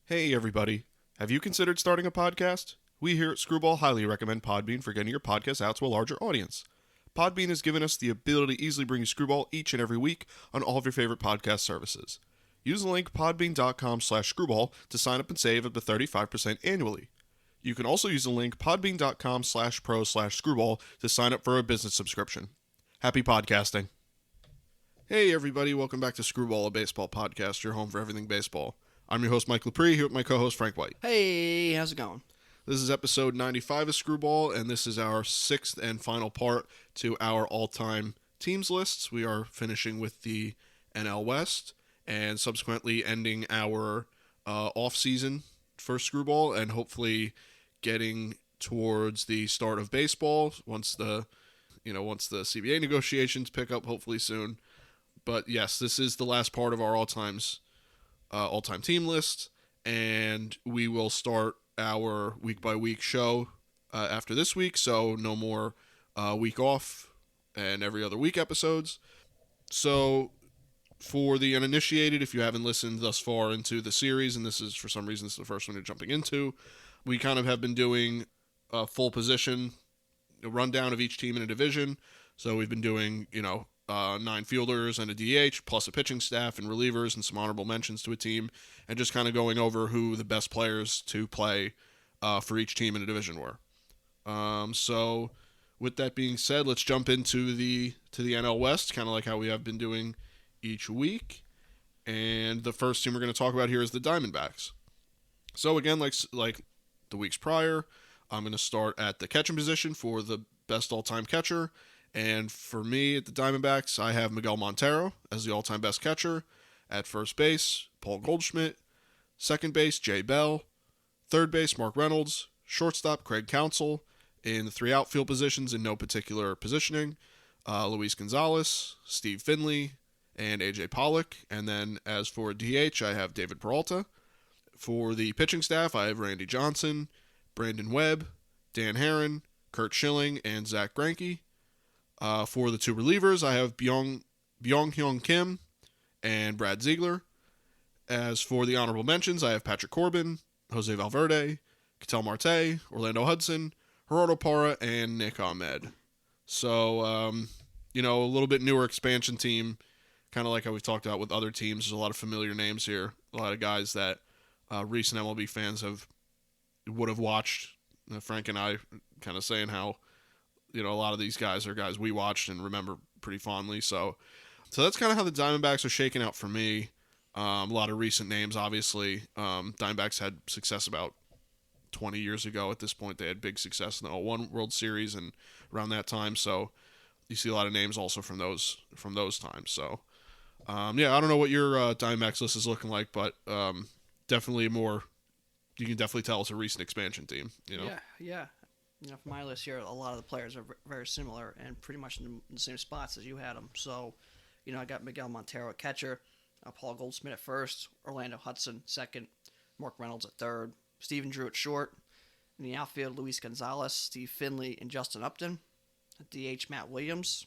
Hey everybody, have you considered starting a podcast? We here at Screwball highly recommend Podbean for getting your podcast out to a larger audience. Podbean has given us the ability to easily bring you Screwball each and every week on all of your favorite podcast services. Use the link podbean.com/screwball to sign up and save up to 35% annually. You can also use the link podbean.com/pro/screwball to sign up for a business subscription. Happy podcasting. Hey everybody, welcome back to Screwball, a baseball podcast, your home for everything baseball. I'm your host, Mike Lepre, here with my co-host, Frank White. Hey, how's it going? This is episode 95 of Screwball, and this is our sixth and final part to our all-time teams lists. We are finishing with the NL West, and subsequently ending our off-season for Screwball, and hopefully getting towards the start of baseball once the CBA negotiations pick up, hopefully soon. But yes, this is the last part of our all-time team list, and we will start our week-by-week show after this week, so no more week off and every other week episodes. So for the uninitiated, if you haven't listened thus far into the series, and this is for some reason this is the first one you're jumping into, we kind of have been doing a full position, a rundown of each team in a division. So we've been doing, 9 fielders and a DH, plus a pitching staff and relievers and some honorable mentions to a team, and just kind of going over who the best players to play for each team in a division were. So with that being said, let's jump into the NL West, kind of like how we have been doing each week. And the first team we're going to talk about here is the Diamondbacks. So again, like the weeks prior, I'm going to start at the catching position for the best all-time catcher. And for me, at the Diamondbacks, I have Miguel Montero as the all-time best catcher. At first base, Paul Goldschmidt. Second base, Jay Bell. Third base, Mark Reynolds. Shortstop, Craig Counsell. In the 3 outfield positions in no particular positioning, Luis Gonzalez, Steve Finley, and A.J. Pollock. And then as for DH, I have David Peralta. For the pitching staff, I have Randy Johnson, Brandon Webb, Dan Herron, Kurt Schilling, and Zach Greinke. For the 2 relievers, I have Byung-Hyun Kim and Brad Ziegler. As for the honorable mentions, I have Patrick Corbin, Jose Valverde, Ketel Marte, Orlando Hudson, Gerardo Parra, and Nick Ahmed. So, a little bit newer expansion team, kind of like how we've talked about with other teams. There's a lot of familiar names here, a lot of guys that recent MLB fans would have watched. Frank and I kind of saying how, a lot of these guys are guys we watched and remember pretty fondly. So that's kind of how the Diamondbacks are shaking out for me. A lot of recent names, obviously. Diamondbacks had success about 20 years ago. At this point, they had big success in the 01 World Series and around that time. So you see a lot of names also from those times. So, I don't know what your Diamondbacks list is looking like, but definitely more. You can definitely tell it's a recent expansion team. Yeah. For my list here, a lot of the players are very similar and pretty much in the same spots as you had them. So, I got Miguel Montero at catcher, Paul Goldschmidt at first, Orlando Hudson second, Mark Reynolds at third, Stephen Drew at short. In the outfield, Luis Gonzalez, Steve Finley, and Justin Upton. At DH, Matt Williams.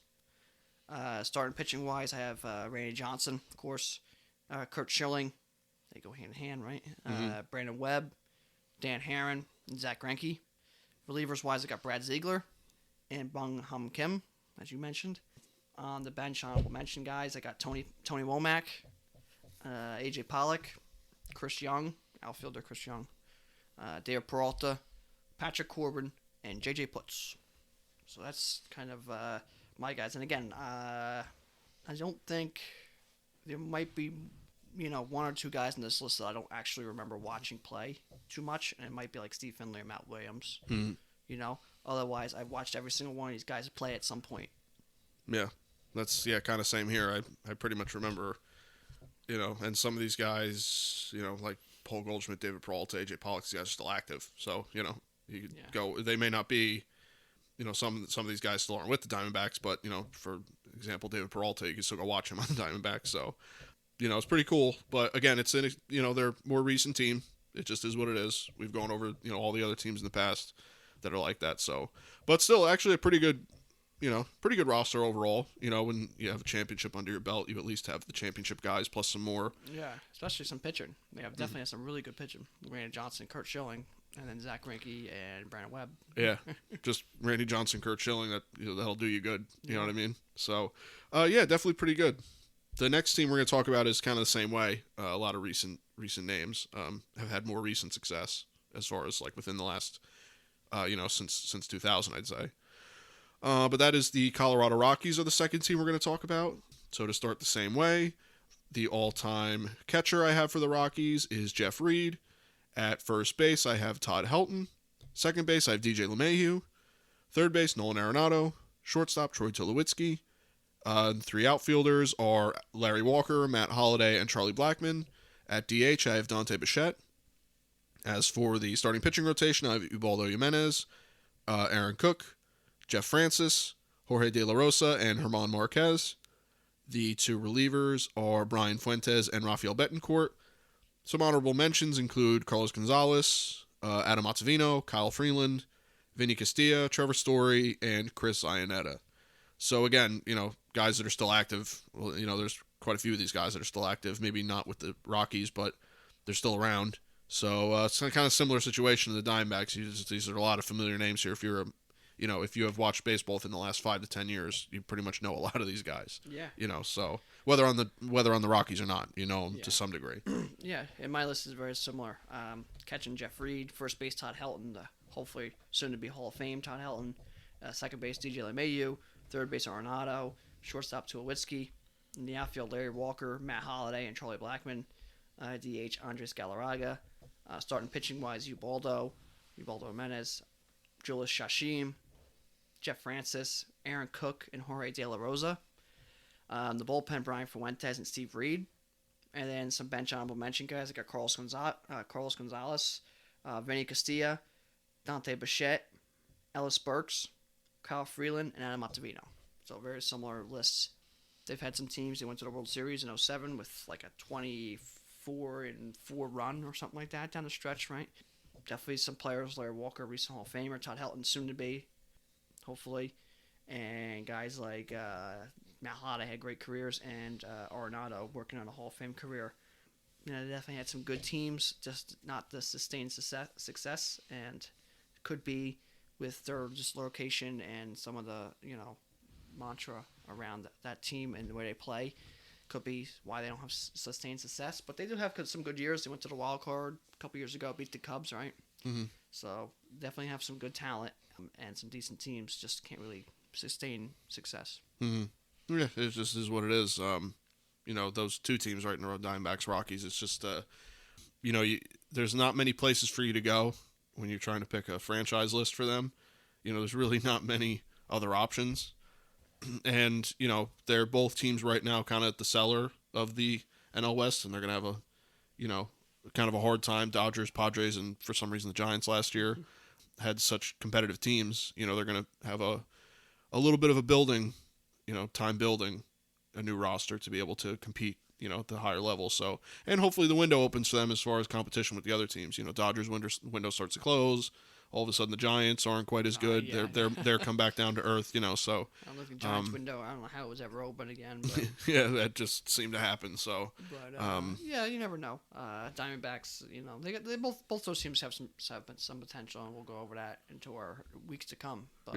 Starting pitching-wise, I have Randy Johnson, of course, Kurt Schilling. They go hand in hand, right? Mm-hmm. Brandon Webb, Dan Herron, and Zach Greinke. Relievers-wise, I got Brad Ziegler and Byung-Hyun Kim, as you mentioned. On the bench, honorable mention guys, I got Tony Womack, A.J. Pollock, Chris Young, outfielder Chris Young, David Peralta, Patrick Corbin, and J.J. Putz. So that's kind of my guys. And again, I don't think there might be, 1 or 2 guys in this list that I don't actually remember watching play too much, and it might be like Steve Finley or Matt Williams. Mm-hmm. Otherwise, I've watched every single one of these guys play at some point. Yeah, that's kind of same here. I pretty much remember, and some of these guys, like Paul Goldschmidt, David Peralta, A.J. Pollock, these guys are still active. So, you could go. They may not be, some of these guys still aren't with the Diamondbacks, but, for example, David Peralta, you can still go watch him on the Diamondbacks. So, it's pretty cool. But again, it's in, they're a more recent team. It just is what it is. We've gone over, all the other teams in the past that are like that. So, but still, actually a pretty good pretty good roster overall. When you have a championship under your belt, you at least have the championship guys plus some more. Yeah, especially some pitching. They have definitely have some really good pitching. Randy Johnson, Kurt Schilling, and then Zach Greinke and Brandon Webb. Yeah, just Randy Johnson, Kurt Schilling. That'll do you good. You know what I mean? So, yeah, definitely pretty good. The next team we're going to talk about is kind of the same way. A lot of recent names have had more recent success as far as like within the last, since 2000, I'd say. But that is the Colorado Rockies are the second team we're going to talk about. So to start the same way, the all-time catcher I have for the Rockies is Jeff Reed. At first base, I have Todd Helton. Second base, I have DJ LeMahieu. Third base, Nolan Arenado. Shortstop, Troy Tulowitzki. Three outfielders are Larry Walker, Matt Holliday, and Charlie Blackmon. At DH, I have Dante Bichette. As for the starting pitching rotation, I have Ubaldo Jimenez, Aaron Cook, Jeff Francis, Jorge De La Rosa, and German Marquez. The two relievers are Brian Fuentes and Rafael Betancourt. Some honorable mentions include Carlos Gonzalez, Adam Ottavino, Kyle Freeland, Vinny Castilla, Trevor Story, and Chris Iannetta. So again, guys that are still active. Well, there's quite a few of these guys that are still active. Maybe not with the Rockies, but they're still around. So it's kind of similar situation to the Diamondbacks. These are a lot of familiar names here. If you're if you have watched baseball within the last 5 to 10 years, you pretty much know a lot of these guys. Yeah. So whether on the Rockies or not, you know them to some degree. Yeah, and my list is very similar. Catching Jeff Reed, first base Todd Helton, hopefully soon to be Hall of Fame Todd Helton. Second base DJ LeMahieu, third base Arenado, shortstop Tulowitzki, in the outfield Larry Walker, Matt Holliday, and Charlie Blackmon. DH Andres Galarraga. Starting pitching wise Ubaldo Jimenez, Julius Shashim, Jeff Francis, Aaron Cook, and Jorge De La Rosa. The bullpen, Brian Fuentes and Steve Reed. And then some bench honorable mention guys. I got Carlos Gonzalez, Vinny Castilla, Dante Bichette, Ellis Burks, Kyle Freeland, and Adam Ottavino. So very similar lists. They've had some teams. They went to the World Series in 2007 with like a 24-4 run or something like that down the stretch, right? Definitely some players, Larry Walker, recent Hall of Famer, Todd Helton, soon to be, hopefully, and guys like Matt Holliday had great careers, and Arenado working on a Hall of Fame career. They definitely had some good teams, just not the sustained success, and could be with their just location and some of the mantra around that team and the way they play. Could be why they don't have sustained success, but they do have some good years. They went to the wild card a couple years ago, beat the Cubs, right? Mm-hmm. So definitely have some good talent and some decent teams. Just can't really sustain success. Mm-hmm. Yeah, it just is what it is. Those two teams right in a row, Diamondbacks, Rockies. It's just, there's not many places for you to go when you're trying to pick a franchise list for them. There's really not many other options. And, they're both teams right now kind of at the cellar of the NL West, and they're going to have kind of a hard time. Dodgers, Padres, and for some reason the Giants last year had such competitive teams. They're going to have a little bit of a time building a new roster to be able to compete, at the higher level. So, and hopefully the window opens for them as far as competition with the other teams. Dodgers window starts to close. All of a sudden, the Giants aren't quite as good. Yeah. They're come back down to earth. So I'm looking at Giants window. I don't know how it was ever open again. But, yeah, that just seemed to happen. So, yeah, you never know. Diamondbacks, they both those teams have some potential, and we'll go over that into our weeks to come. But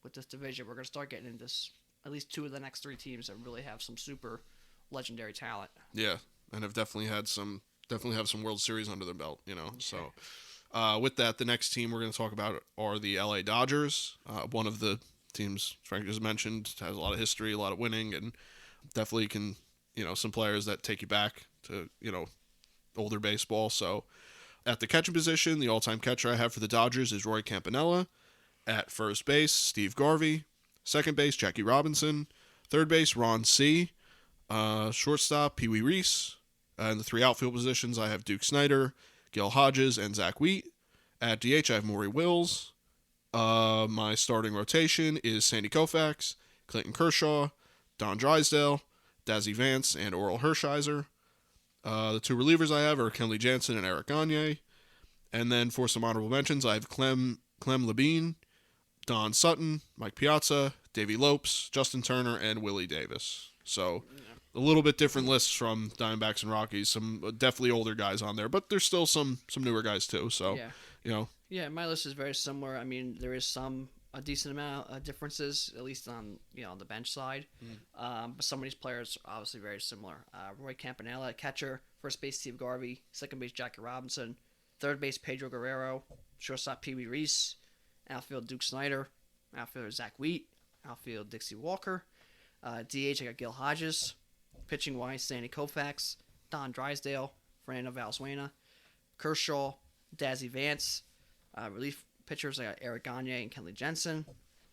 with this division, we're gonna start getting into at least two of the next three teams that really have some super legendary talent. Yeah, and have definitely have some World Series under their belt. So. With that, the next team we're going to talk about are the LA Dodgers. One of the teams Frank just mentioned has a lot of history, a lot of winning, and definitely can, some players that take you back to, older baseball. So at the catching position, the all-time catcher I have for the Dodgers is Roy Campanella. At first base, Steve Garvey. Second base, Jackie Robinson. Third base, Ron C. Shortstop, Pee Wee Reese. In the three outfield positions, I have Duke Snider, Gil Hodges, and Zach Wheat. At DH, I have Maury Wills. My starting rotation is Sandy Koufax, Clayton Kershaw, Don Drysdale, Dazzy Vance, and Oral Hershiser. The two relievers I have are Kenley Jansen and Eric Gagne. And then for some honorable mentions, I have Clem Labine, Don Sutton, Mike Piazza, Davey Lopes, Justin Turner, and Willie Davis. So a little bit different lists from Diamondbacks and Rockies. Some definitely older guys on there, but there's still some newer guys too. So, Yeah, my list is very similar. I mean, there is a decent amount of differences, at least on the bench side. But some of these players are obviously very similar. Roy Campanella, catcher; first base Steve Garvey; second base Jackie Robinson; third base Pedro Guerrero; shortstop Pee Wee Reese; outfield Duke Snyder; outfielder Zach Wheat; outfield Dixie Walker; DH I got Gil Hodges; pitching wise Sandy Koufax; Don Drysdale; Fernando Valenzuela; Kershaw; Dazzy Vance; relief pitchers I got Eric Gagne and Kenley Jensen.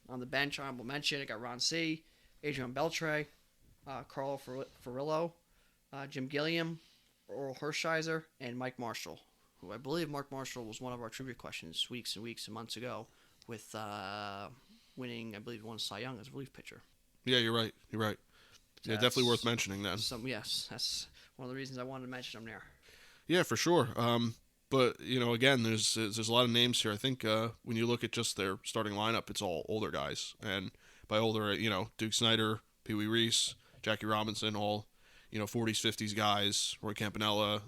On the bench, honorable mention, I got Ron C., Adrian Beltre, Carl Furillo, Jim Gilliam, Oral Hershiser, and Mike Marshall, who I believe Mark Marshall was one of our trivia questions weeks and weeks and months ago with winning, I believe, one Cy Young as a relief pitcher. Yeah, you're right. Yeah, definitely worth mentioning then. Yes, that's one of the reasons I wanted to mention him there. Yeah, for sure. But, again, there's a lot of names here. I think when you look at just their starting lineup, it's all older guys. And by older, Duke Snyder, Pee Wee Reese, Jackie Robinson, all, 40s, 50s guys, Roy Campanella,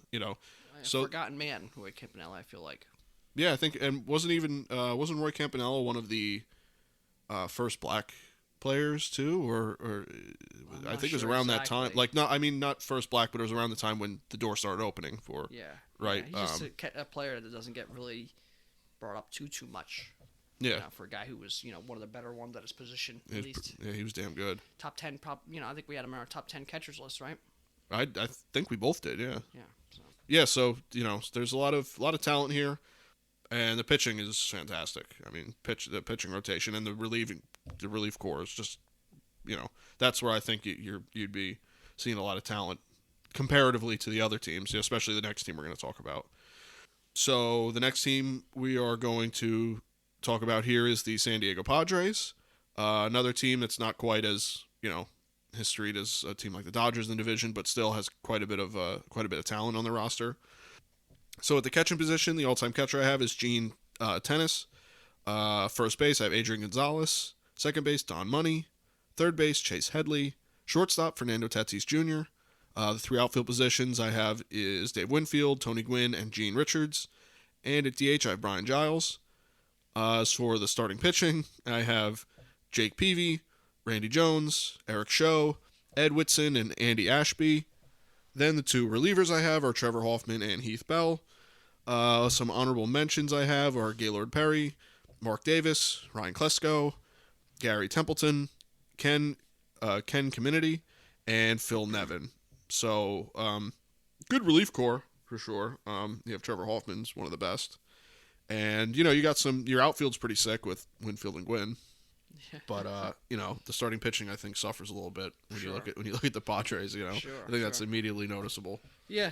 Forgotten man, Roy Campanella, I feel like. Yeah, I think, and wasn't Roy Campanella one of the first black players too, or I think it was around that time. Like, not first black, but it was around the time when the door started opening for. Yeah. Right. Yeah, he's just a player that doesn't get really brought up too much. Yeah. For a guy who was one of the better ones at his position at least. Yeah, he was damn good. Top 10, I think we had him on our top 10 catchers list, right? I think we both did. Yeah. Yeah. Yeah. So there's a lot of talent here, and the pitching is fantastic. I mean, the pitching rotation and the relief corps is just, that's where I think you'd be seeing a lot of talent comparatively to the other teams, especially the next team we're going to talk about. So the next team we are going to talk about here is the San Diego Padres, another team that's not quite as historied as a team like the Dodgers in the division, but still has quite a bit of talent on their roster. So at the catching position, the all-time catcher I have is Gene Tennis. First base, I have Adrian Gonzalez. Second base, Don Money. Third base, Chase Headley. Shortstop, Fernando Tatis Jr. The three outfield positions I have is Dave Winfield, Tony Gwynn, and Gene Richards. And at DH, I have Brian Giles. As for the starting pitching, I have Jake Peavy, Randy Jones, Eric Show, Ed Whitson, and Andy Ashby. Then the two relievers I have are Trevor Hoffman and Heath Bell. Some honorable mentions I have are Gaylord Perry, Mark Davis, Ryan Klesko, Gary Templeton, Ken Community, and Phil Nevin. So, good relief corps for sure. You have Trevor Hoffman's one of the best, and you got your outfield's pretty sick with Winfield and Gwynn. But the starting pitching I think suffers a little bit when you look at the Padres. I think that's immediately noticeable. Yeah,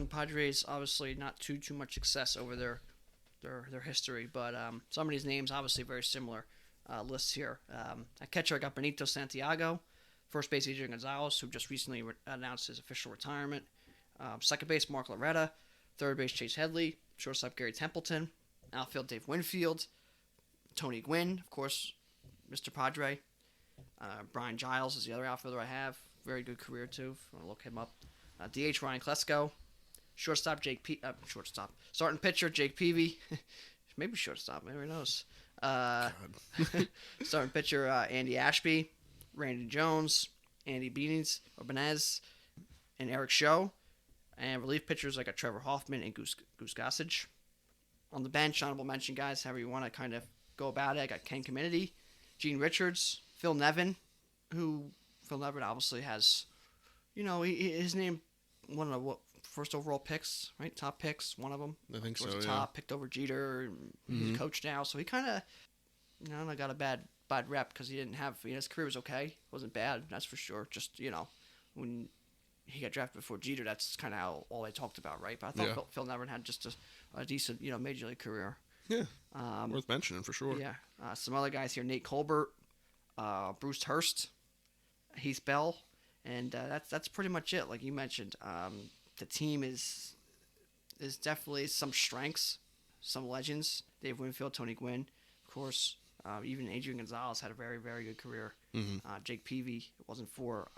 Padres obviously not too much success over their history, but some of these names obviously very similar lists here. At catcher I got Benito Santiago. First base, Adrian Gonzalez, who just recently announced his official retirement. Second base, Mark Loretta. Third base, Chase Headley. Shortstop, Gary Templeton. Outfield, Dave Winfield. Tony Gwynn, of course, Mr. Padre. Brian Giles is the other outfielder I have. Very good career, too, if you want to look him up. DH, Ryan Klesko. Shortstop, Starting pitcher, Jake Peavy. Maybe shortstop, maybe who knows. Starting pitcher, Andy Ashby. Randy Jones, Andy Benez, and Eric Show. And relief pitchers like Trevor Hoffman and Goose Gossage. On the bench, honorable mention guys, however you want to kind of go about it. I got Ken Community, Gene Richards, Phil Nevin, obviously has, his name, one of the first overall picks, right? Top picks, one of them. I think so, top, picked over Jeter, and he's a coach now. So he kind of, got a bad rep because he didn't have, his career was okay. It wasn't bad, that's for sure. Just, when he got drafted before Jeter, that's kind of how all they talked about, right? But I thought Phil Nevin had just a decent, major league career. Yeah, worth mentioning for sure. Yeah. Some other guys here, Nate Colbert, Bruce Hurst, Heath Bell, and that's pretty much it. Like you mentioned, the team is definitely some strengths, some legends. Dave Winfield, Tony Gwynn, of course. Even Adrian Gonzalez had a very, very good career. Mm-hmm. Jake Peavy, it wasn't for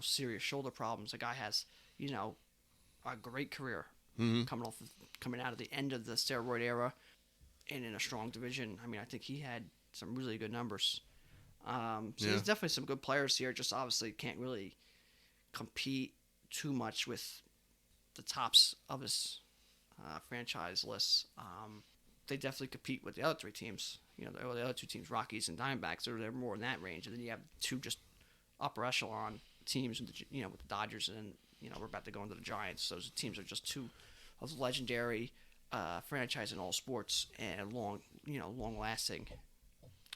serious shoulder problems. The guy has a great career Mm-hmm. coming out of the end of the steroid era, and in a strong division. I mean, I think he had some really good numbers. There's definitely some good players here. Just obviously can't really compete too much with the tops of his franchise lists. They definitely compete with the other three teams. The other two teams, Rockies and Diamondbacks, they're more in that range. And then you have two just upper echelon teams with the Dodgers, and we're about to go into the Giants. Those teams are just two of legendary franchise in all sports and long-lasting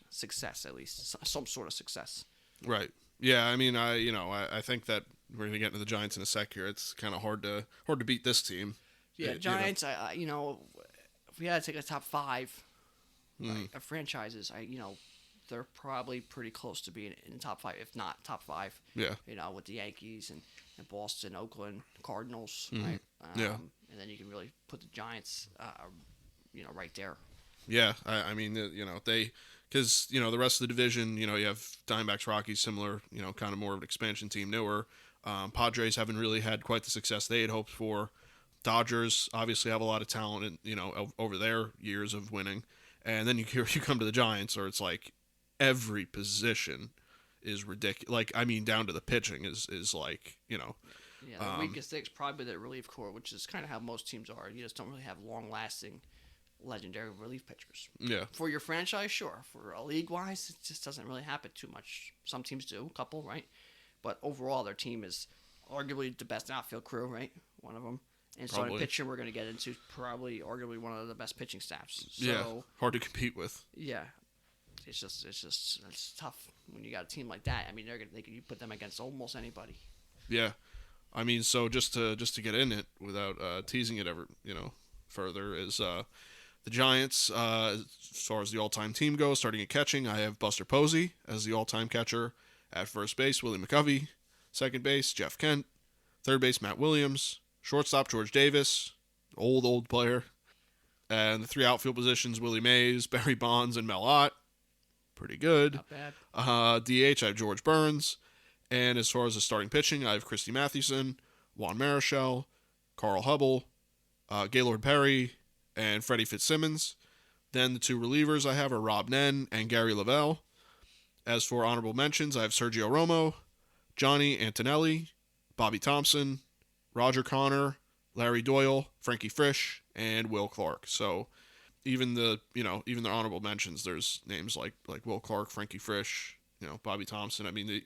success, at least some sort of success. Right. Yeah. I mean, I think that we're gonna get into the Giants in a sec here. It's kind of hard to beat this team. Yeah, Giants. If we had to take a top five of franchises, they're probably pretty close to being in the top five, if not top five. Yeah. With the Yankees and Boston, Oakland, Cardinals, Mm-hmm. right? Yeah. And then you can really put the Giants, right there. Yeah. I mean, because the rest of the division, you have Diamondbacks, Rockies, similar, kind of more of an expansion team, newer. Padres haven't really had quite the success they had hoped for. Dodgers obviously have a lot of talent, and over their years of winning, and then you come to the Giants, or it's like every position is ridiculous. Like, I mean, down to the pitching is like, Yeah, the weakest thing is probably the relief corps, which is kind of how most teams are. You just don't really have long-lasting, legendary relief pitchers. Yeah. For your franchise, sure. For a league-wise, it just doesn't really happen too much. Some teams do, a couple, right? But overall, their team is arguably the best outfield crew, right? One of them. And starting pitcher, we're going to get into probably arguably one of the best pitching staffs. So, yeah, hard to compete with. Yeah, it's tough when you got a team like that. I mean, you put them against almost anybody. Yeah, I mean, so just to get in it without teasing it ever further is the Giants. As far as the all-time team goes, starting at catching, I have Buster Posey as the all-time catcher. At first base, Willie McCovey. Second base, Jeff Kent. Third base, Matt Williams. Shortstop, George Davis, old player. And the three outfield positions, Willie Mays, Barry Bonds, and Mel Ott. Pretty good. Not bad. DH, I have George Burns. And as far as the starting pitching, I have Christy Matson, Juan Marichal, Carl Hubble, Gaylord Perry, and Freddie Fitzsimmons. Then the two relievers I have are Rob Nen and Gary Lavelle. As for honorable mentions, I have Sergio Romo, Johnny Antonelli, Bobby Thompson, Roger Connor, Larry Doyle, Frankie Frisch, and Will Clark. So even the honorable mentions, there's names like Will Clark, Frankie Frisch, Bobby Thompson. I mean,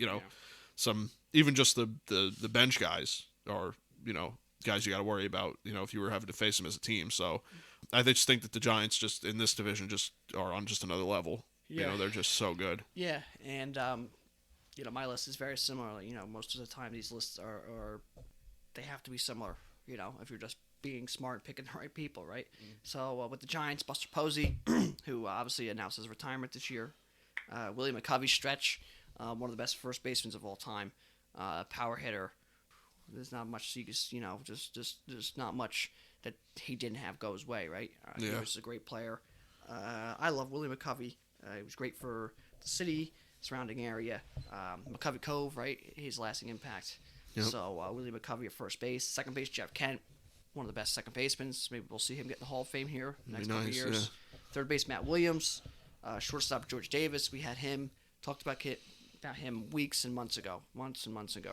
some, even just the bench guys are, guys you got to worry about, if you were having to face them as a team. So I just think that the Giants just in this division just are on just another level. Yeah. They're just so good. Yeah, and my list is very similar. Most of the time these lists are they have to be similar, if you're just being smart, picking the right people, right? Mm. So with the Giants, Buster Posey, who obviously announced his retirement this year. Willie Mccovey stretch, one of the best first basemen of all time. Power hitter. There's not much just not much that he didn't have go his way, right? He was a great player. I love Willie Mccovey. He was great for the city, surrounding area. McCovey Cove, right? His lasting impact. Yep. So Willie McCovey at first base. Second base, Jeff Kent, one of the best second basemen. Maybe we'll see him get in the Hall of Fame here in the next couple of years. Yeah. Third base, Matt Williams. Shortstop, George Davis. We had him. Talked about him months and months ago,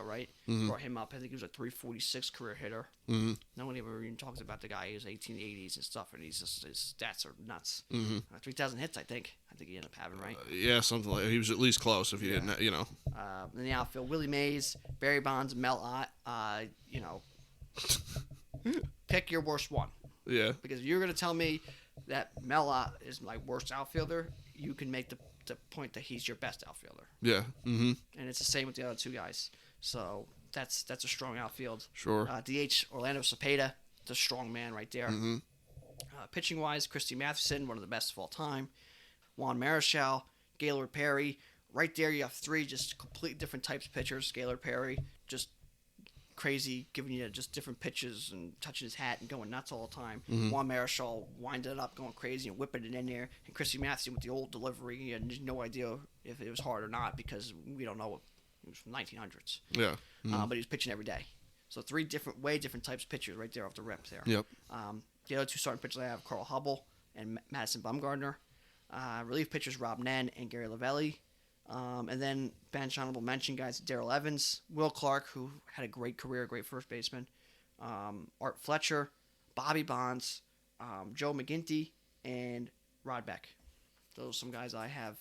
right? Mm-hmm. Brought him up. I think he was a 346 career hitter. Mm-hmm. No one ever even talks about the guy. He was 1880s and stuff, and his stats are nuts. Mm-hmm. 3,000 hits, I think he ended up having, right? Yeah, something like that. He was at least close if he didn't, In the outfield, Willie Mays, Barry Bonds, Mel Ott. Pick your worst one. Yeah. Because if you're going to tell me that Mel Ott is my worst outfielder, you can make the point that he's your best outfielder. Yeah. Mm-hmm. And it's the same with the other two guys. So that's a strong outfield. Sure. DH, Orlando Cepeda, the strong man right there. Mm-hmm. Pitching-wise, Christy Matson, one of the best of all time. Juan Marichal, Gaylord Perry. Right there you have three just completely different types of pitchers. Gaylord Perry, just crazy, giving you just different pitches and touching his hat and going nuts all the time. Mm-hmm. Juan Marichal winding it up, going crazy and whipping it in there. And Christy Matson with the old delivery, and there's no idea if it was hard or not because we don't know. It was from 1900s. Yeah. Mm-hmm. But he was pitching every day. So three different types of pitchers right there off the rip there. Yep. The other two starting pitchers I have Carl Hubble and Madison Bumgarner. Relief pitchers Rob Nen and Gary Lavelli. And then bench honorable mention guys Darrell Evans, Will Clark, who had a great career, great first baseman, Art Fletcher, Bobby Bonds, Joe McGinty, and Rod Beck. Those are some guys I have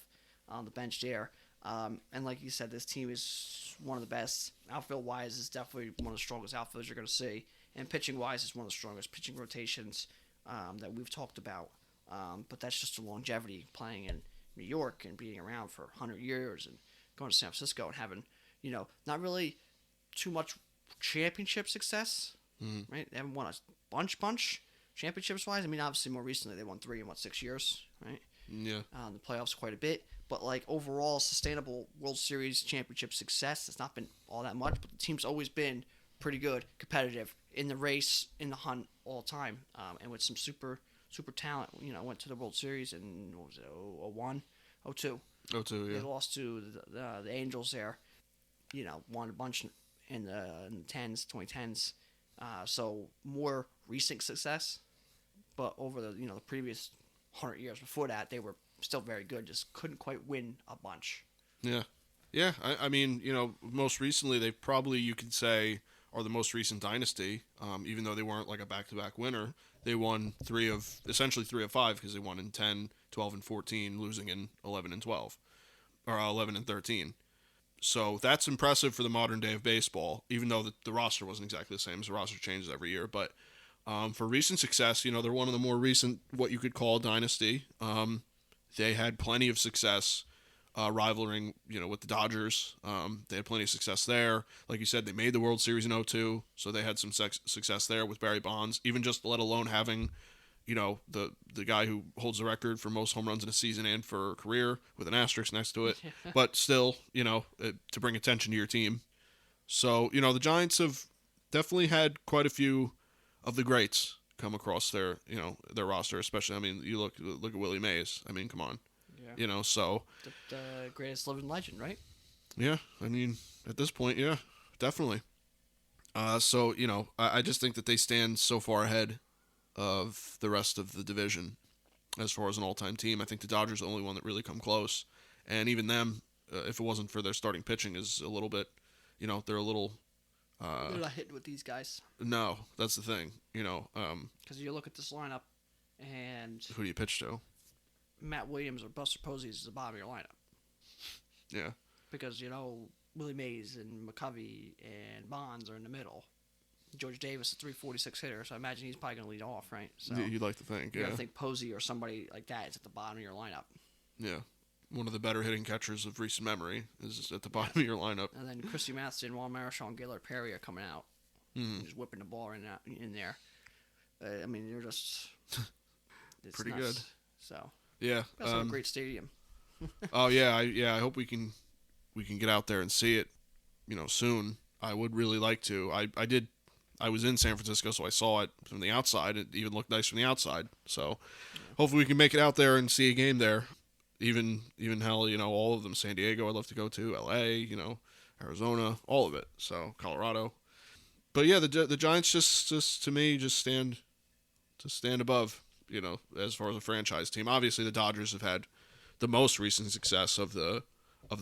on the bench there. And like you said, this team is one of the best. Outfield-wise, is definitely one of the strongest outfielders you're going to see. And pitching-wise, is one of the strongest pitching rotations that we've talked about. But that's just the longevity playing in New York and being around for 100 years and going to San Francisco and having, not really too much championship success, right? They haven't won a bunch championships-wise. I mean, obviously, more recently, they won 3 in, 6 years, right? Yeah. The playoffs quite a bit. But, overall, sustainable World Series championship success, it's not been all that much, but the team's always been pretty good, competitive, in the race, in the hunt all the time, and with some super talent. Went to the World Series in, what was it, 01? 02. 02, yeah. They lost to the Angels there. Won a bunch in the 2010s. So more recent success, but over the the previous 100 years before that, they were still very good. Just couldn't quite win a bunch. Yeah. Yeah, I mean, most recently they probably, you could say, are the most recent dynasty, even though they weren't like a back-to-back winner. They won essentially 3 of 5 because they won in 10, 12, and 14, losing in 11 and 12, or 11 and 13. So that's impressive for the modern day of baseball, even though the roster wasn't exactly the same, as the roster changes every year. But for recent success, they're one of the more recent, what you could call dynasty. They had plenty of success rivaling, with the Dodgers. They had plenty of success there. Like you said, they made the World Series in 2002, so they had some success there with Barry Bonds. Even just let alone having, the guy who holds the record for most home runs in a season and for a career with an asterisk next to it. But still, to bring attention to your team. So, the Giants have definitely had quite a few of the greats come across their roster, especially, I mean, you look at Willie Mays. I mean, come on. Yeah. So the greatest living legend, right? Yeah, I mean, at this point, yeah, definitely. So, I just think that they stand so far ahead of the rest of the division as far as an all-time team. I think the Dodgers are the only one that really come close. And even them, if it wasn't for their starting pitching, is a little bit, they're a little... they're not hitting with these guys. No, that's the thing, Because you look at this lineup, and... Who do you pitch to? Matt Williams or Buster Posey is the bottom of your lineup. Yeah. Because, Willie Mays and McCovey and Bonds are in the middle. George Davis, a 346 hitter, so I imagine he's probably going to lead off, right? So you'd like to think, yeah. I think Posey or somebody like that is at the bottom of your lineup. Yeah. One of the better hitting catchers of recent memory is at the bottom of your lineup. And then Christy Matson, Juan Marichal, and Gaylord Perry are coming out. Mm-hmm. Just whipping the ball in there. I mean, they're just... It's pretty nuts. good. So... Yeah, that's a great stadium. Oh yeah, I hope we can get out there and see it, soon. I would really like to. I was in San Francisco, so I saw it from the outside. It even looked nice from the outside. So hopefully we can make it out there and see a game there. Even hell, all of them. San Diego, I'd love to go to. L.A., Arizona, all of it. So Colorado. But yeah, the Giants just to me just stand above. As far as a franchise team. Obviously, the Dodgers have had the most recent success of the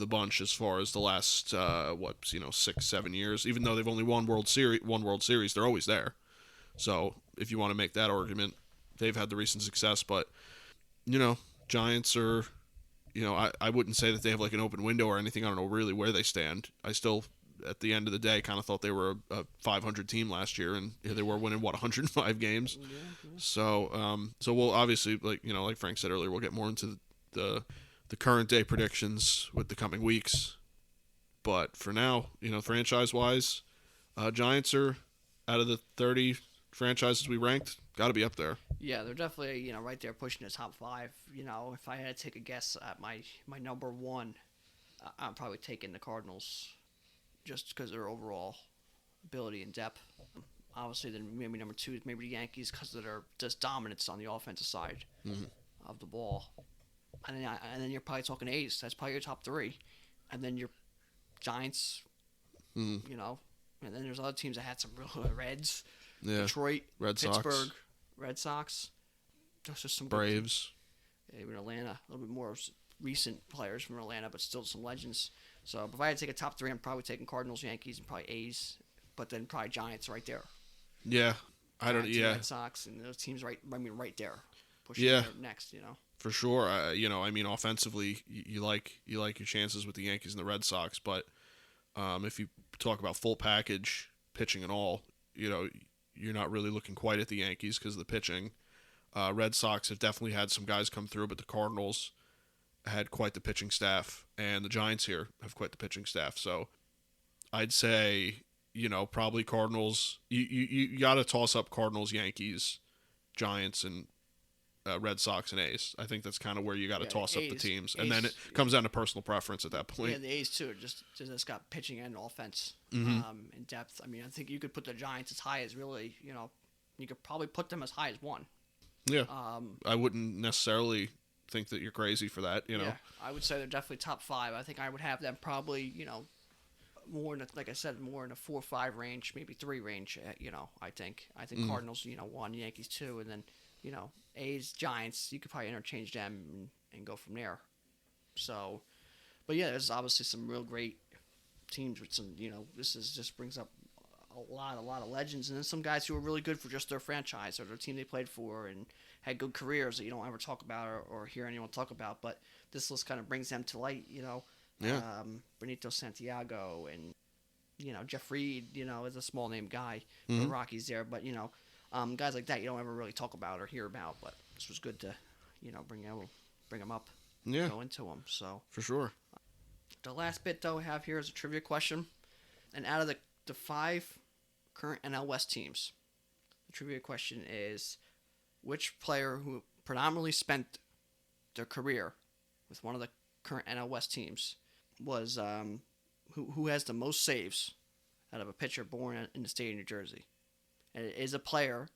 bunch as far as the last 6-7 years. Even though they've only won World Series, they're always there. So if you want to make that argument, they've had the recent success. But Giants are, I wouldn't say that they have like an open window or anything. I don't know really where they stand. I still, at the end of the day, kind of thought they were a 500 team last year, and they were winning 105 games. Yeah. So we'll obviously, like Frank said earlier, we'll get more into the current day predictions with the coming weeks. But for now, franchise wise, Giants are out of the 30 franchises we ranked, got to be up there. Yeah, they're definitely right there pushing the top 5. If I had to take a guess at my number 1, I'm probably taking the Cardinals. Just because their overall ability and depth. Obviously, then maybe number 2 is maybe the Yankees because of their just dominance on the offensive side of the ball. And then you're probably talking A's. That's probably your top 3. And then your Giants, you know. And then there's other teams that had some real Reds, Detroit, Red Pittsburgh, Sox. Red Sox. Those are some Braves. Even Atlanta, a little bit more recent players from Atlanta, but still some legends. So if I had to take a top 3, I'm probably taking Cardinals, Yankees, and probably A's, but then probably Giants right there. Yeah, Red Sox and those teams right there, pushing there next. For sure. Offensively, you like your chances with the Yankees and the Red Sox, but if you talk about full package pitching and all, you're not really looking quite at the Yankees because of the pitching. Red Sox have definitely had some guys come through, but the Cardinals had quite the pitching staff, and the Giants here have quite the pitching staff. So I'd say, probably Cardinals. You got to toss up Cardinals, Yankees, Giants, and Red Sox and A's. I think that's kind of where you got to toss up the teams, and then it comes down to personal preference at that point. Yeah, the A's too. Just got pitching and offense in depth. I think you could put the Giants as high as really, you could probably put them as high as 1. Yeah, I wouldn't necessarily think that you're crazy for that. Yeah, I would say they're definitely top 5. I think I would have them probably, more in like I said, more in a 4 or 5 range, maybe 3 range. I think Cardinals, 1, Yankees 2, and then A's, Giants. You could probably interchange them and go from there. So, but yeah, there's obviously some real great teams with some. This is just brings up a lot of legends, and then some guys who are really good for just their franchise or their team they played for and had good careers that you don't ever talk about or hear anyone talk about. But this list kind of brings them to light, Benito Santiago and Jeff Reed, is a small name guy for the Rockies there, but guys like that you don't ever really talk about or hear about. But this was good to bring them up, go into them. So for sure. The last bit though I have here is a trivia question, and out of the 5 current NL West teams, the trivia question is, which player who predominantly spent their career with one of the current NL West teams was who has the most saves out of a pitcher born in the state of New Jersey? And it is a player,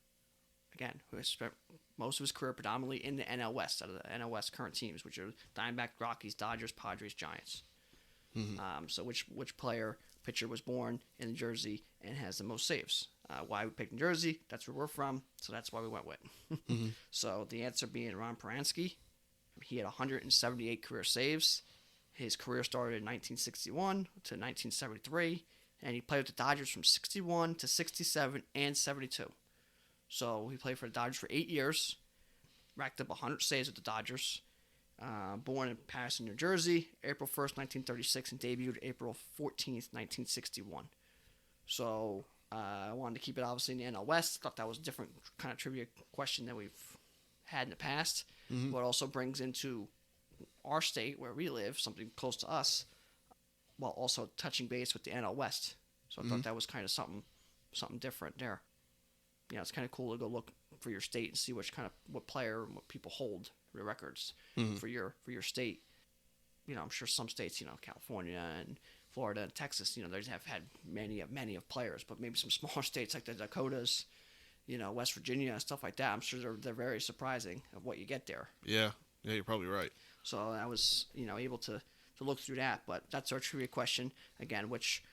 again, who has spent most of his career predominantly in the NL West, out of the NL West current teams, which are Diamondbacks, Rockies, Dodgers, Padres, Giants. So which pitcher was born in New Jersey and has the most saves? Why we picked New Jersey? That's where we're from, so that's why we went with. So the answer being Ron Paransky. He had 178 career saves. His career started in 1961 to 1973, and he played with the Dodgers from 61 to 67 and 72. So he played for the Dodgers for 8 years, racked up 100 saves with the Dodgers. Born in Patterson, New Jersey, April 1st, 1936, and debuted April 14th, 1961. So I wanted to keep it obviously in the NL West. Thought that was a different kind of trivia question than we've had in the past, but also brings into our state where we live, something close to us, while also touching base with the NL West. So I thought that was kind of something different there. It's kind of cool to go look for your state and see what player and what people hold the records for your state. I'm sure some states, California and Florida and Texas, they have had many of players, but maybe some smaller states like the Dakotas, West Virginia, stuff like that. I'm sure they're very surprising of what you get there. Yeah, you're probably right. So I was, able to look through that, but that's our trivia question. Again, which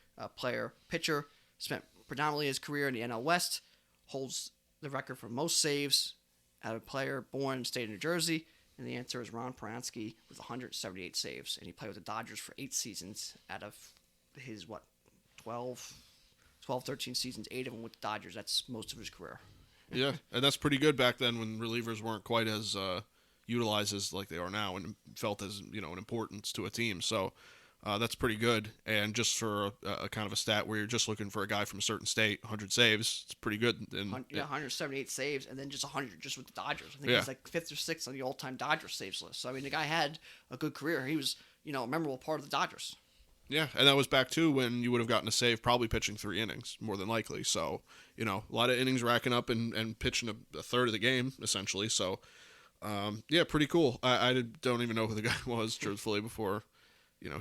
pitcher spent predominantly his career in the NL West, holds the record for most saves out of a player born in the state of New Jersey, and the answer is Ron Paransky with 178 saves, and he played with the Dodgers for 8 seasons out of his, 12, 13 seasons, 8 of them with the Dodgers. That's most of his career. Yeah, and that's pretty good back then when relievers weren't quite as utilized as like they are now and felt as, an importance to a team. So that's pretty good. And just for a kind of a stat where you're just looking for a guy from a certain state, 100 saves, it's pretty good. And 178 saves, and then just 100 just with the Dodgers. I think he's like 5th or 6th on the all-time Dodgers saves list. So, the guy had a good career. He was, a memorable part of the Dodgers. Yeah, and that was back, too, when you would have gotten a save probably pitching 3 innings, more than likely. So, a lot of innings racking up and pitching a third of the game, essentially. So, pretty cool. I don't even know who the guy was, truthfully, before,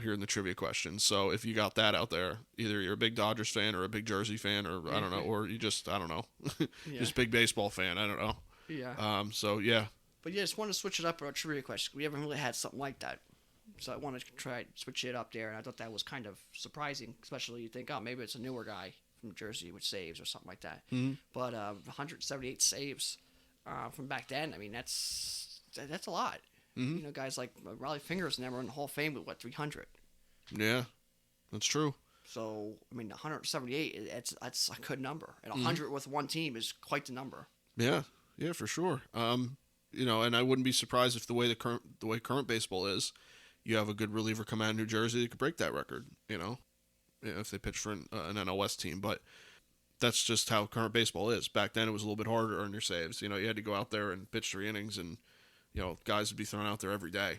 here in the trivia questions. So if you got that out there, either you're a big Dodgers fan or a big Jersey fan, or I don't know, or you just, I don't know, just big baseball fan. I don't know. Yeah. So yeah. But yeah, just wanted to switch it up for our trivia question. We haven't really had something like that. So I wanted to try to switch it up there, and I thought that was kind of surprising, especially you think, oh, maybe it's a newer guy from Jersey with saves or something like that. Mm-hmm. But 178 saves from back then, I mean, that's a lot. Mm-hmm. Guys like Raleigh Fingers never in the Hall of Fame with 300. Yeah, that's true. So I mean, 178, that's a good number, and 100 with one team is quite the number. Yeah, for sure. And I wouldn't be surprised if the way current baseball is, you have a good reliever come out of New Jersey that could break that record. If they pitch for an NL West team, but that's just how current baseball is. Back then, it was a little bit harder to earn your saves. You had to go out there and pitch 3 innings, and guys would be thrown out there every day.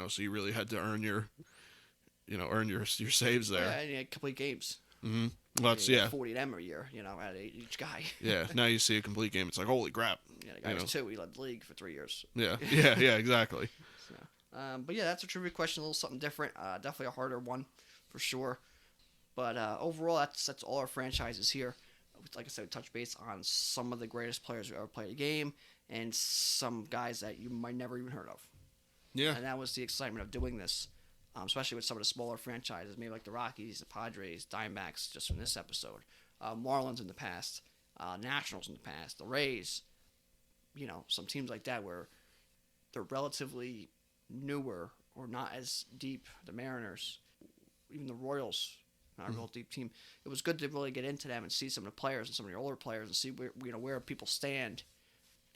So you really had to earn your saves there. Yeah, and you had complete games. Mm-hmm. Well, that's 40 of them a year. Out of each guy. Yeah. Now you see a complete game, it's like holy crap. Yeah, the guy was 2. He led the league for 3 years. Yeah, exactly. So, but yeah, that's a trivia question, a little something different. Definitely a harder one, for sure. But overall, that's all our franchises here. Like I said, we touch base on some of the greatest players who ever played a game, and some guys that you might never even heard of. Yeah. And that was the excitement of doing this, especially with some of the smaller franchises, maybe like the Rockies, the Padres, Diamondbacks, just from this episode. Marlins in the past, Nationals in the past, the Rays, some teams like that where they're relatively newer or not as deep. The Mariners, even the Royals, not a real deep team. It was good to really get into them and see some of the players and some of the older players and see where people stand.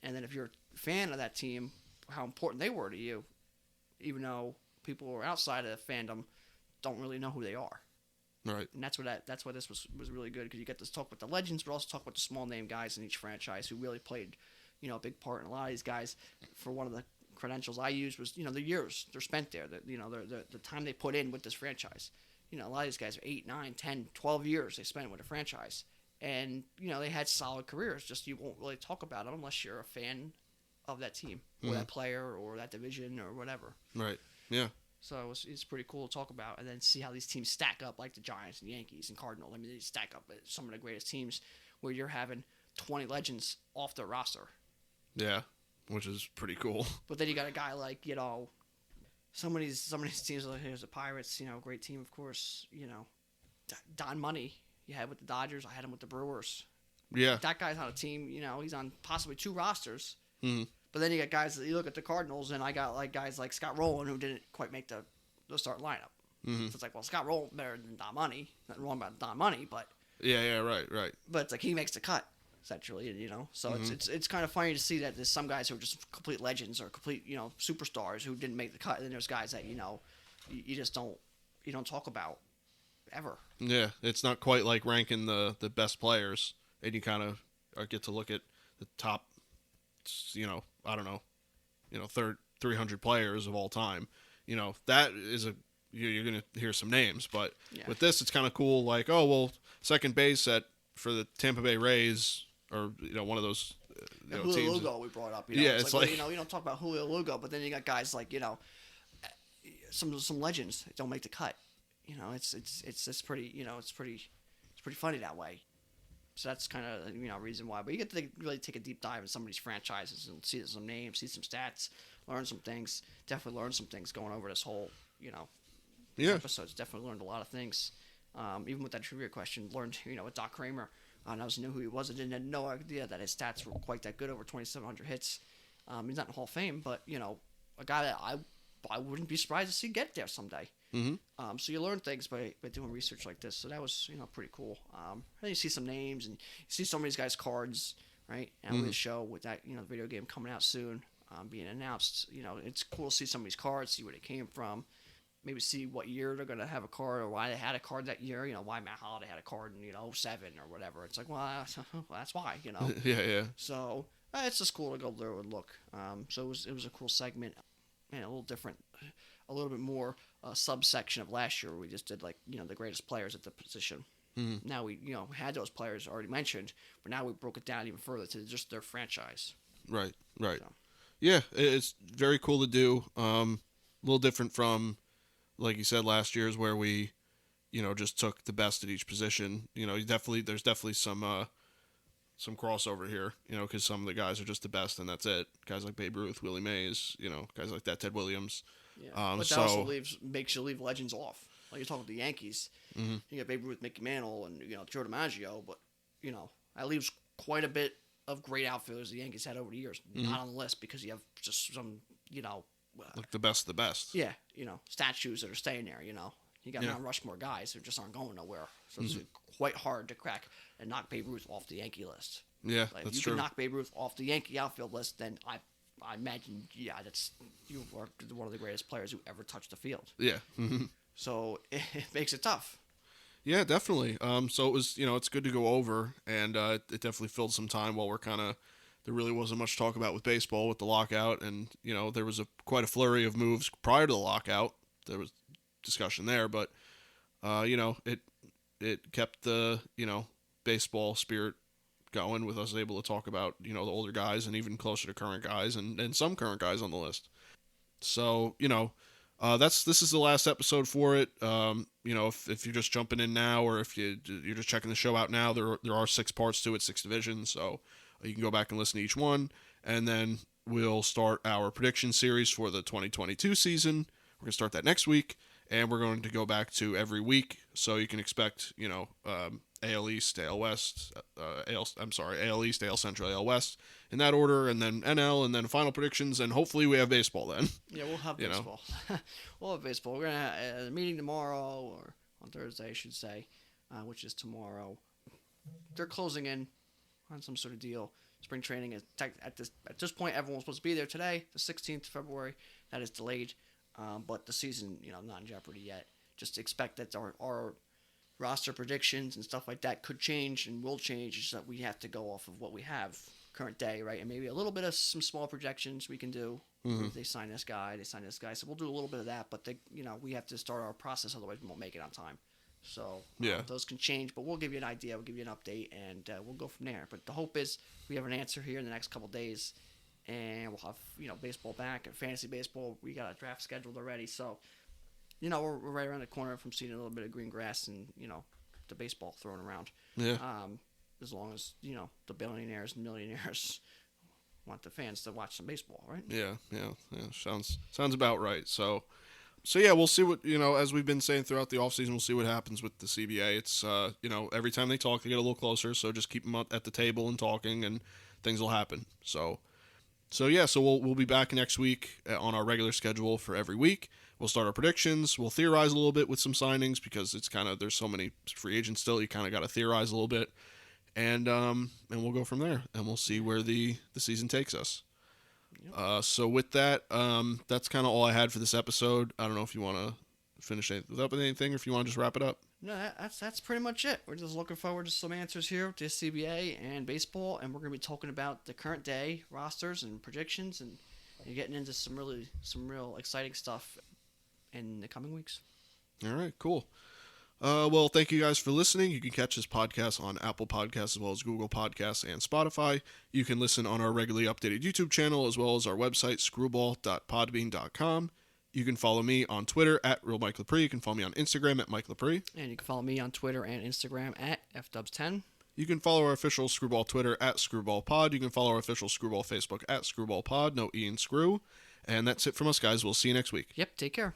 And then if you're a fan of that team, how important they were to you, even though people who are outside of the fandom don't really know who they are. Right. And that's why this was really good, because you get to talk with the legends, but also talk with the small name guys in each franchise who really played, a big part. And a lot of these guys, for one of the credentials I used was, the years they're spent there, the time they put in with this franchise. A lot of these guys are 8, 9, 10, 12 years they spent with a franchise. And, they had solid careers. Just you won't really talk about them unless you're a fan of that team or that player or that division or whatever. Right. Yeah. So it's pretty cool to talk about, and then see how these teams stack up, like the Giants and Yankees and Cardinals. I mean, they stack up as some of the greatest teams where you're having 20 legends off their roster. Yeah, which is pretty cool. But then you got a guy like, some of these teams, like here's the Pirates, great team, of course. Don Money you had with the Dodgers. I had him with the Brewers. Yeah. That guy's on a team, he's on possibly 2 rosters. Mm-hmm. But then you got guys that you look at the Cardinals, and I got like guys like Scott Rowland who didn't quite make the starting lineup. Mm-hmm. So it's like, well, Scott Rowland better than Don Money. Nothing wrong about Don Money, but yeah, right. But it's like he makes the cut essentially, So it's kind of funny to see that there's some guys who are just complete legends or complete superstars who didn't make the cut, and then there's guys that you just don't talk about ever. Yeah, it's not quite like ranking the best players, and you kind of get to look at the top, I don't know, 300 players of all time. That is you're going to hear some names, but with this, it's kind of cool. Like, oh, well, second base for the Tampa Bay Rays, or, one of those Julio teams. Lugo we brought up. Yeah, it's like you don't talk about Julio Lugo, but then you got guys like, some legends that don't make the cut. It's pretty, it's pretty funny that way. So that's kind of, reason why. But you get to really take a deep dive in some of these franchises and see some names, see some stats, learn some things. Definitely learn some things going over this whole, episodes. Definitely learned a lot of things. Even with that trivia question, learned, with Doc Kramer. I knew who he was. I didn't have no idea that his stats were quite that good, over 2,700 hits. He's not in the Hall of Fame, but, a guy that I wouldn't be surprised to see get there someday. Mm-hmm. So you learn things by doing research like this. So that was, pretty cool. And you see some names, and you see some of these guys' cards, right? And with the show, with that, the video game coming out soon, being announced, it's cool to see some of these cards, see where they came from. Maybe see what year they're going to have a card, or why they had a card that year. Why Matt Holliday had a card in, 07 or whatever. It's like, well, that's why, Yeah. So it's just cool to go there and look. So it was a cool segment, and a little different, a little bit more subsection of last year where we just did the greatest players at the position. Mm-hmm. Now we had those players already mentioned, but now we broke it down even further to just their franchise. Right. So. Yeah, it's very cool to do. A little different from like you said, last year is where we, just took the best at each position. There's definitely some crossover here, because some of the guys are just the best and that's it. Guys like Babe Ruth, Willie Mays, guys like that, Ted Williams. Yeah. But that also makes you leave legends off. Like you're talking about the Yankees, you got Babe Ruth, Mickey Mantle, and Joe DiMaggio, but that leaves quite a bit of great outfielders the Yankees had over the years not on the list because you have just some like the best of the best. Yeah, statues that are staying there. You got Mount Rushmore guys who just aren't going nowhere, so it's quite hard to crack and knock Babe Ruth off the Yankee list. Yeah, like, that's if you true. can knock Babe Ruth off the Yankee outfield list, then I imagine you are one of the greatest players who ever touched the field. Yeah. So it makes it tough. Yeah, definitely. So it was, it's good to go over, and it definitely filled some time while there really wasn't much to talk about with baseball with the lockout, and there was quite a flurry of moves prior to the lockout. There was discussion there, but it kept the baseball spirit going with us able to talk about the older guys and even closer to current guys and some current guys on the list. So this is the last episode for it. If you're just jumping in now, or if you're just checking the show out now, there are 6 parts to it, 6 divisions, so you can go back and listen to each one, and then we'll start our prediction series for the 2022 season. We're gonna start that next week, and we're going to go back to every week, so you can expect AL East, AL West, AL East, AL Central, AL West, in that order, and then NL, and then final predictions, and hopefully we have baseball then. Yeah, we'll have baseball. We'll have baseball. We're going to have a meeting tomorrow, or on Thursday, I should say, which is tomorrow. They're closing in on some sort of deal. Spring training is at this point, everyone's supposed to be there today, the 16th of February. That is delayed, but the season, not in jeopardy yet. Just expect that our roster predictions and stuff like that could change and will change. It's that we have to go off of what we have current day, right? And maybe a little bit of some small projections we can do. They sign this guy, so we'll do a little bit of that. But we have to start our process, otherwise we won't make it on time. So those can change, but we'll give you an idea, we'll give you an update, and we'll go from there. But the hope is we have an answer here in the next couple of days, and we'll have baseball back and fantasy baseball. We got a draft scheduled already, so. We're right around the corner from seeing a little bit of green grass and, the baseball thrown around. Yeah. As long as, the billionaires and millionaires want the fans to watch some baseball, right? Yeah. Sounds about right. So yeah, we'll see what, as we've been saying throughout the offseason, we'll see what happens with the CBA. It's, every time they talk, they get a little closer. So just keep them at the table and talking, and things will happen. So we'll be back next week on our regular schedule for every week. We'll start our predictions. We'll theorize a little bit with some signings because it's there's so many free agents still. You kind of got to theorize a little bit, and we'll go from there, and we'll see where the season takes us. Yep. So with that, that's kind of all I had for this episode. I don't know if you want to finish it with anything, or if you want to just wrap it up. No, that's pretty much it. We're just looking forward to some answers here to CBA and baseball, and we're going to be talking about the current day rosters and predictions, and getting into some real exciting stuff in the coming weeks. All right, cool. Well, thank you guys for listening. You can catch this podcast on Apple Podcasts as well as Google Podcasts and Spotify. You can listen on our regularly updated YouTube channel as well as our website, screwball.podbean.com. You can follow me on Twitter at RealMikeLepre. You can follow me on Instagram at Mike Lepre. And you can follow me on Twitter and Instagram at FDubs10. You can follow our official Screwball Twitter at ScrewballPod. You can follow our official Screwball Facebook at ScrewballPod. No E in Screw. And that's it from us, guys. We'll see you next week. Yep, take care.